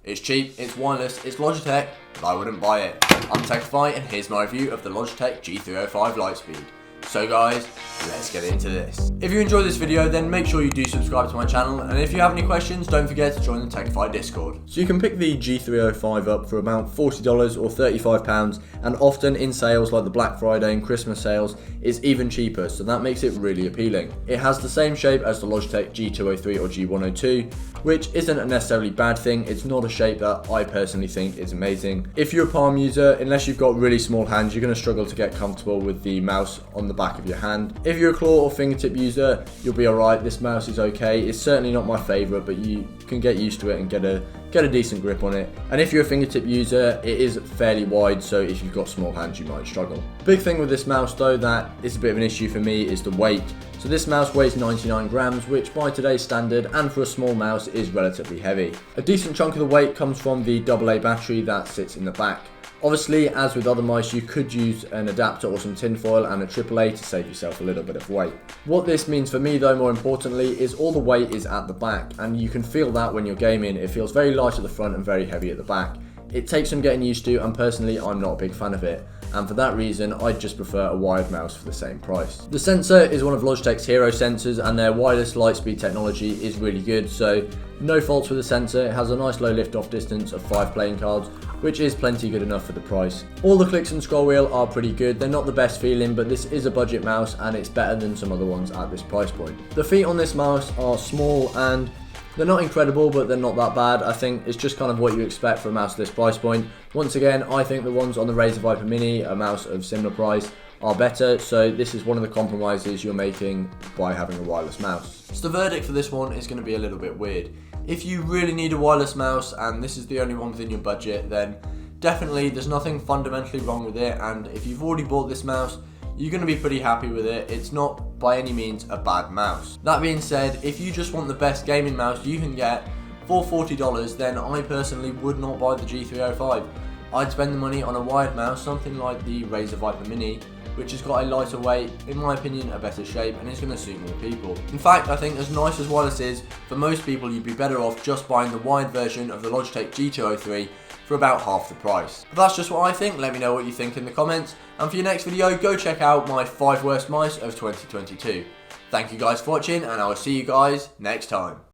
It's cheap, it's wireless, it's Logitech, but I wouldn't buy it. I'm Techify and here's my review of the Logitech G305 Lightspeed. So guys, let's get into this. If you enjoyed this video, then make sure you do subscribe to my channel, and if you have any questions, don't forget to join the Techify Discord. So you can pick the G305 up for about $40 or £35, and often in sales like the Black Friday and Christmas sales, it's even cheaper, so that makes it really appealing. It has the same shape as the Logitech G203 or G102, which isn't a necessarily bad thing. It's not a shape that I personally think is amazing. If you're a palm user, unless you've got really small hands, you're going to struggle to get comfortable with the mouse on the back of your hand. If you're a claw or fingertip user, you'll be alright. This mouse is okay. It's certainly not my favourite, but you can get used to it and get a decent grip on it. And if you're a fingertip user, it is fairly wide, so if you've got small hands, you might struggle. Big thing with this mouse though that is a bit of an issue for me is the weight. So this mouse weighs 99 grams, which by today's standard and for a small mouse is relatively heavy. A decent chunk of the weight comes from the AA battery that sits in the back. Obviously, as with other mice, you could use an adapter or some tinfoil and a AAA to save yourself a little bit of weight. What this means for me though, more importantly, is all the weight is at the back, and you can feel that when you're gaming. It feels very light at the front and very heavy at the back. It takes some getting used to, and personally I'm not a big fan of it, and for that reason I'd just prefer a wired mouse for the same price. The sensor is one of Logitech's hero sensors, and their wireless Lightspeed technology is really good, so no faults with the sensor. It has a nice low lift off distance of 5 playing cards, which is plenty good enough for the price. All the clicks and scroll wheel are pretty good. They're not the best feeling, but this is a budget mouse and it's better than some other ones at this price point. The feet on this mouse are small and they're not incredible, but they're not that bad. I think it's just kind of what you expect for a mouse at this price point. Once again, I think the ones on the Razer Viper Mini, a mouse of similar price, are better, so this is one of the compromises you're making by having a wireless mouse. So the verdict for this one is going to be a little bit weird. If you really need a wireless mouse and this is the only one within your budget, then definitely there's nothing fundamentally wrong with it, and if you've already bought this mouse, you're going to be pretty happy with it. It's not by any means a bad mouse. That being said, if you just want the best gaming mouse you can get for $40, then I personally would not buy the G305. I'd spend the money on a wired mouse, something like the Razer Viper Mini, which has got a lighter weight, in my opinion a better shape, and is going to suit more people. In fact, I think as nice as wireless is, for most people you'd be better off just buying the wired version of the Logitech G203 for about half the price. But that's just what I think. Let me know what you think in the comments, and for your next video go check out my 5 worst mice of 2022. Thank you guys for watching, and I will see you guys next time.